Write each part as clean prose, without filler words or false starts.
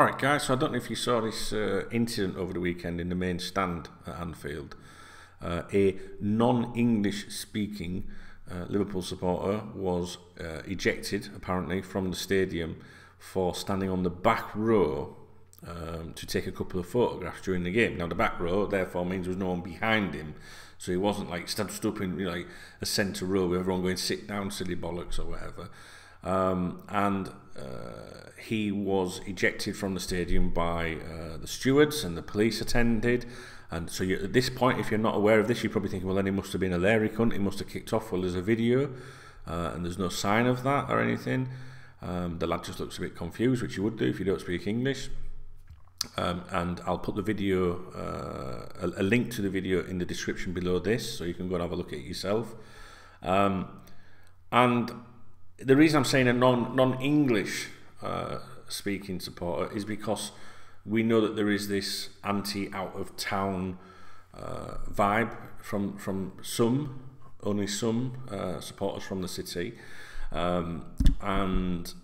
Alright guys, so I don't know if you saw this incident over the weekend in the main stand at Anfield. A non-English speaking Liverpool supporter was ejected apparently from the stadium for standing on the back row to take a couple of photographs during the game. Now the back row therefore means there was no one behind him, so he wasn't like stood up in like a centre row with everyone going sit down silly bollocks or whatever. He was ejected from the stadium by the stewards, and the police attended. And so at this point, if you're not aware of this, you're probably thinking, well, then he must have been a Larry cunt, he must have kicked off. Well, there's a video, and there's no sign of that or anything. The lad just looks a bit confused, which you would do if you don't speak English. And I'll put the video, a link to the video in the description below this, so you can go and have a look at it yourself. And the reason I'm saying a non-English speaking supporter is because we know that there is this anti-out-of-town vibe from only some supporters from the city, and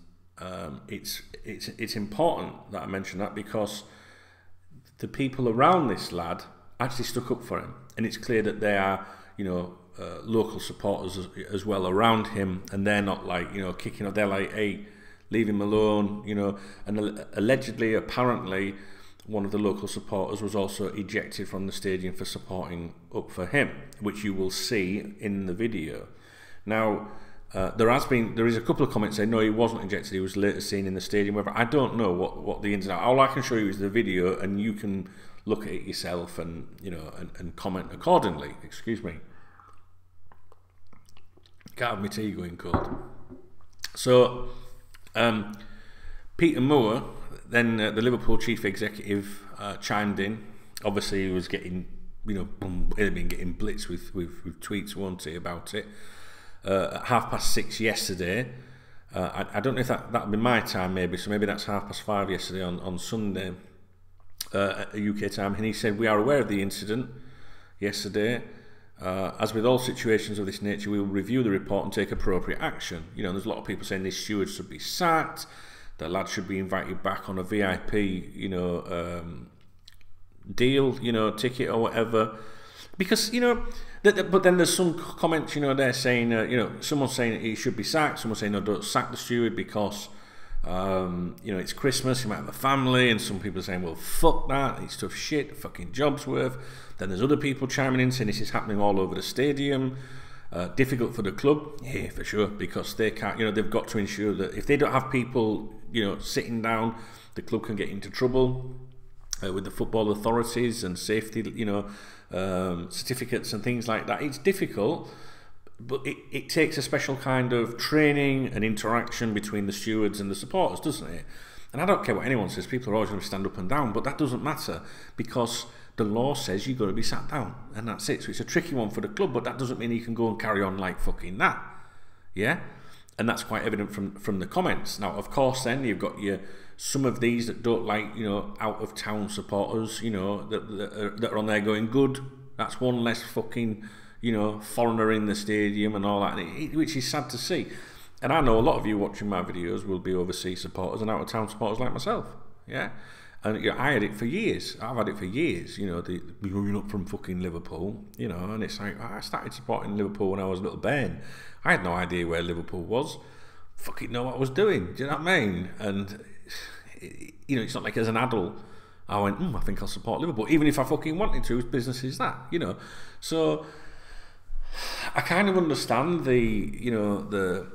it's important that I mention that because the people around this lad actually stuck up for him, and it's clear that they are, local supporters as well around him, and they're not like, kicking up. They're like, hey, leave him alone, and allegedly, apparently, one of the local supporters was also ejected from the stadium for supporting up for him, which you will see in the video. Now, there is a couple of comments saying, no, he wasn't ejected, he was later seen in the stadium, whatever. I don't know what the ins and outs. All I can show you is the video, and you can look at it yourself and, and comment accordingly. Excuse me. Can't have my tea going cold. So, Peter Moore, then the Liverpool chief executive, chimed in. Obviously, he was getting, he'd been getting blitzed with tweets, won't he, about it. At 6:30 yesterday. I don't know if that'll be my time, maybe. So maybe that's 5:30 yesterday on Sunday, UK time. And he said, "We are aware of the incident yesterday. As with all situations of this nature, we will review the report and take appropriate action." There's a lot of people saying this steward should be sacked, the lad should be invited back on a VIP, deal, ticket or whatever. Because, but then there's some comments, they're saying, someone's saying he should be sacked, someone's saying, no, don't sack the steward because, it's Christmas, he might have a family, and some people are saying, well, fuck that, it's tough shit, fucking job's worth. Then there's other people chiming in saying this is happening all over the stadium. Difficult for the club, yeah, for sure, because they can't, they've got to ensure that if they don't have people, sitting down, the club can get into trouble with the football authorities and safety, certificates and things like that. It's difficult, but it takes a special kind of training and interaction between the stewards and the supporters, doesn't it? And I don't care what anyone says, people are always going to stand up and down, but that doesn't matter because the law says you've got to be sat down, and that's it. So it's a tricky one for the club, but that doesn't mean you can go and carry on like fucking that. Yeah? And that's quite evident from the comments. Now, of course, then you've got some of these that don't like, out-of-town supporters, that are on there going, good, that's one less fucking, foreigner in the stadium and all that, which is sad to see. And I know a lot of you watching my videos will be overseas supporters and out-of-town supporters like myself, yeah? And I had it for years. I've had it for years. You're not from fucking Liverpool, and it's like, I started supporting Liverpool when I was a little bairn. I had no idea where Liverpool was. Fucking know what I was doing. Do you know what I mean? And it's not like as an adult I went, I think I'll support Liverpool, even if I fucking wanted to. Whose business is that? So I kind of understand the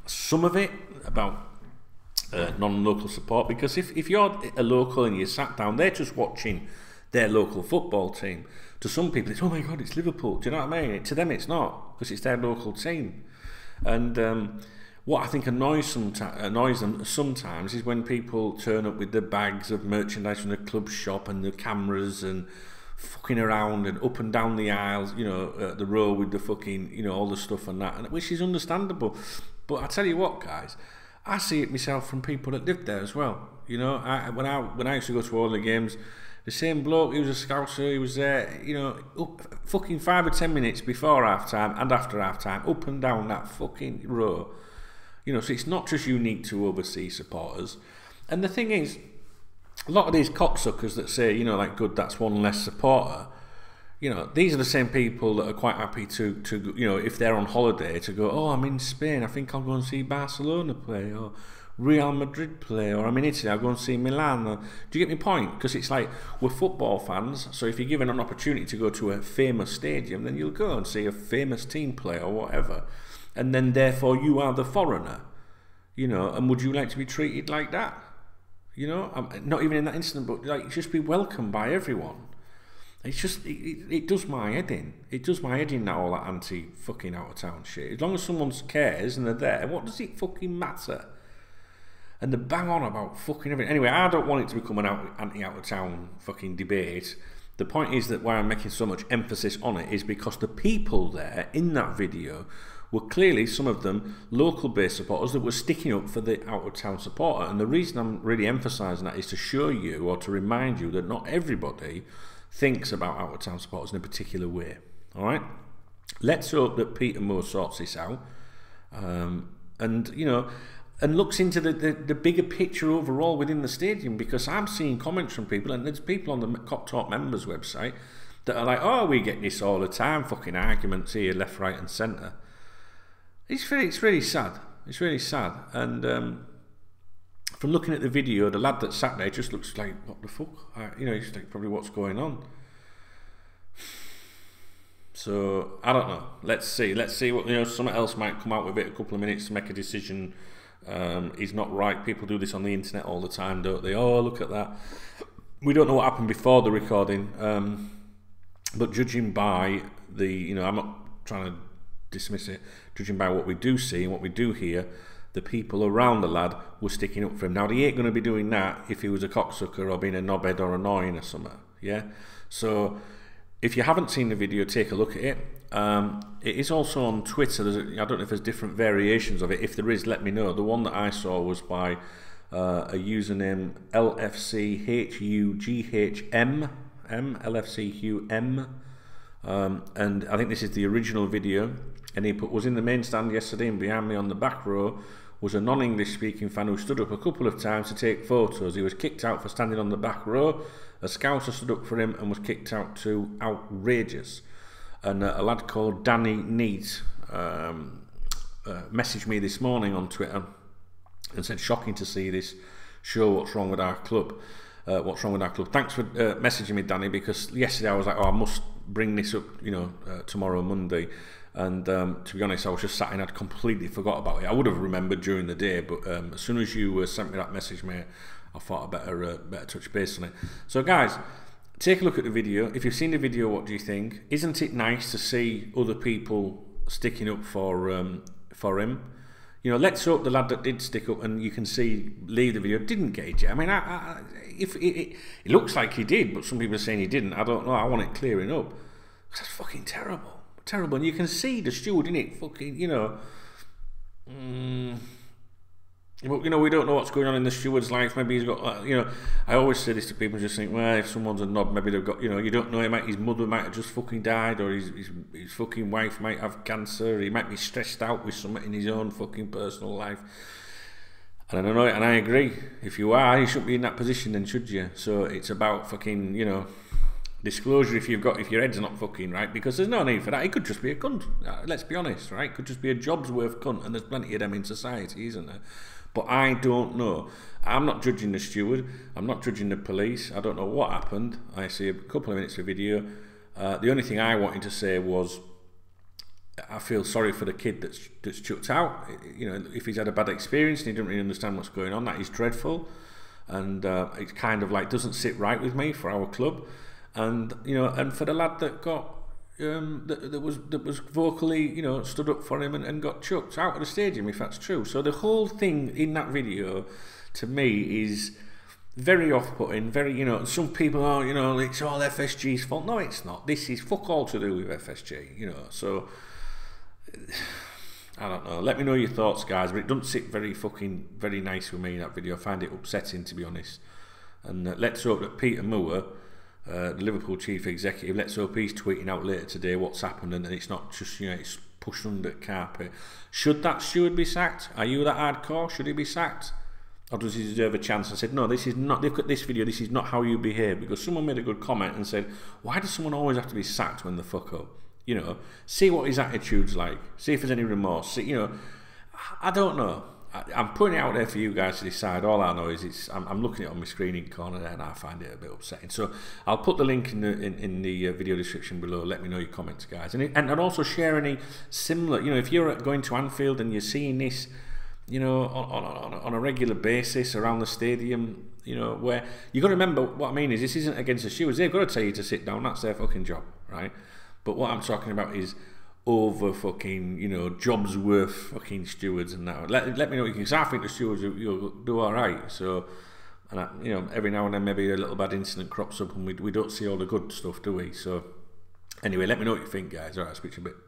some of it about non-local support, because if you're a local and you're sat down, they're just watching their local football team. To some people, it's, oh my God, it's Liverpool. Do you know what I mean? To them, it's not, because it's their local team. And what I think annoys them sometimes is when people turn up with the bags of merchandise from the club shop and the cameras and fucking around and up and down the aisles, the row with the fucking, all the stuff and that, which is understandable. But I tell you what, guys, I see it myself from people that live there as well. When I used to go to all the games, the same bloke, he was a scouser, he was there, fucking 5 or 10 minutes before half time and after half time, up and down that fucking row. So it's not just unique to overseas supporters. And the thing is, a lot of these cocksuckers that say, you know, like, good, that's one less supporter, you know, these are the same people that are quite happy to you know, if they're on holiday, to go, oh, I'm in Spain, I think I'll go and see Barcelona play, or Real Madrid play, or I'm in Italy, I'll go and see Milan. Or, do you get my point? Because it's like, we're football fans, so if you're given an opportunity to go to a famous stadium, then you'll go and see a famous team play or whatever, and then therefore you are the foreigner, you know, and would you like to be treated like that? You know, not even in that instant, but like, just be welcomed by everyone. It's just, it does my head in. It does my head in now, all that anti-fucking out-of-town shit. As long as someone cares and they're there, what does it fucking matter? And they bang on about fucking everything. Anyway, I don't want it to become an anti-out-of-town fucking debate. The point is that why I'm making so much emphasis on it is because the people there in that video were clearly, some of them, local-based supporters that were sticking up for the out-of-town supporter. And the reason I'm really emphasising that is to show you, or to remind you, that not everybody thinks about out-of-town supporters in a particular way. All right? Let's hope that Peter Moore sorts this out. And, you know, and looks into the bigger picture overall within the stadium, because I'm seeing comments from people, and there's people on the KopTalk members website that are like, oh, we get this all the time, fucking arguments here, left, right and centre. It's really sad. It's really sad. And from looking at the video, the lad that sat there just looks like, what the fuck? You know, he's like, probably what's going on. So, I don't know. Let's see what, you know, something else might come out with it, a couple of minutes to make a decision. Is not right. People do this on the internet all the time, don't they? Oh, look at that. We don't know what happened before the recording, but judging by the, you know, I'm not trying to dismiss it, judging by what we do see and what we do hear, the people around the lad were sticking up for him. Now, he ain't going to be doing that if he was a cocksucker or being a knobhead or annoying or something, yeah? So, if you haven't seen the video, take a look at it. It is also on Twitter. I don't know if there's different variations of it. If there is, let me know. The one that I saw was by a username LFCHUGHM, LFCHUM, and I think this is the original video. And he was in the main stand yesterday, and behind me on the back row was a non-English speaking fan who stood up a couple of times to take photos. He was kicked out for standing on the back row. A scouser stood up for him and was kicked out too. Outrageous. And a lad called Danny Neat messaged me this morning on Twitter and said, shocking to see this, show what's wrong with our club. Thanks for messaging me, Danny, because yesterday I was like, oh, I must bring this up, you know, tomorrow, Monday. And to be honest, I was just sat in, I'd completely forgot about it. I would have remembered during the day, but as soon as you sent me that message, mate, I thought I'd better touch base on it. So guys, take a look at the video. If you've seen the video, what do you think? Isn't it nice to see other people sticking up for him? You know, let's hope the lad that did stick up, and you can see, leave the video, didn't gauge it. I mean, if it looks like he did, but some people are saying he didn't. I don't know. I want it clearing up. That's fucking terrible. Terrible. And you can see the steward in it, fucking, you know. But, you know, we don't know what's going on in the steward's life. Maybe he's got, you know, I always say this to people, just think, well, if someone's a knob, maybe they've got, you know, you don't know, his mother might have just fucking died, or his fucking wife might have cancer, he might be stressed out with something in his own fucking personal life. And I don't know, and I agree. If you are, you shouldn't be in that position then, should you? So it's about fucking, you know, disclosure if your head's not fucking right, because there's no need for that. It could just be a cunt. Let's be honest, right? It could just be a job's worth cunt, and there's plenty of them in society, isn't there? But I don't know. I'm not judging the steward. I'm not judging the police. I don't know what happened. I see a couple of minutes of video. The only thing I wanted to say was, I feel sorry for the kid that's chucked out. You know, if he's had a bad experience and he doesn't really understand what's going on, that is dreadful. And it's kind of like doesn't sit right with me for our club. And you know, and for the lad that got that was vocally, you know, stood up for him and got chucked out of the stadium, if that's true. So the whole thing in that video, to me, is very off-putting. Very, you know, some people are, you know, it's all FSG's fault. No, it's not. This is fuck all to do with FSG, you know. So I don't know. Let me know your thoughts, guys. But it doesn't sit very nice with me, that video. I find it upsetting, to be honest. And let's hope that Peter Moore, the Liverpool chief executive, let's hope he's tweeting out later today what's happened, and it's not just, you know, it's pushed under the carpet. Should that steward be sacked? Are you that hardcore? Should he be sacked? or does he deserve a chance? I said, no, this is not, look at this video, this is not how you behave, because someone made a good comment and said, why does someone always have to be sacked when they fuck up? You know, see what his attitude's like, see if there's any remorse, see, you know, I don't know. I'm putting it out there for you guys to decide. All I know is I'm looking at it on my screening corner there, and I find it a bit upsetting. So I'll put the link in the video description below. Let me know your comments, guys, and also share any similar. You know, if you're going to Anfield and you're seeing this, you know, on a regular basis around the stadium, you know, where you got to remember what I mean is this isn't against the stewards. They've got to tell you to sit down. That's their fucking job, right? But what I'm talking about is over fucking, you know, jobs worth fucking stewards and that. Let me know what you think, because I think the stewards you'll do all right. So, and you know, every now and then maybe a little bad incident crops up, and we don't see all the good stuff, do we? So, anyway, let me know what you think, guys. All right, I'll speak to you in a bit.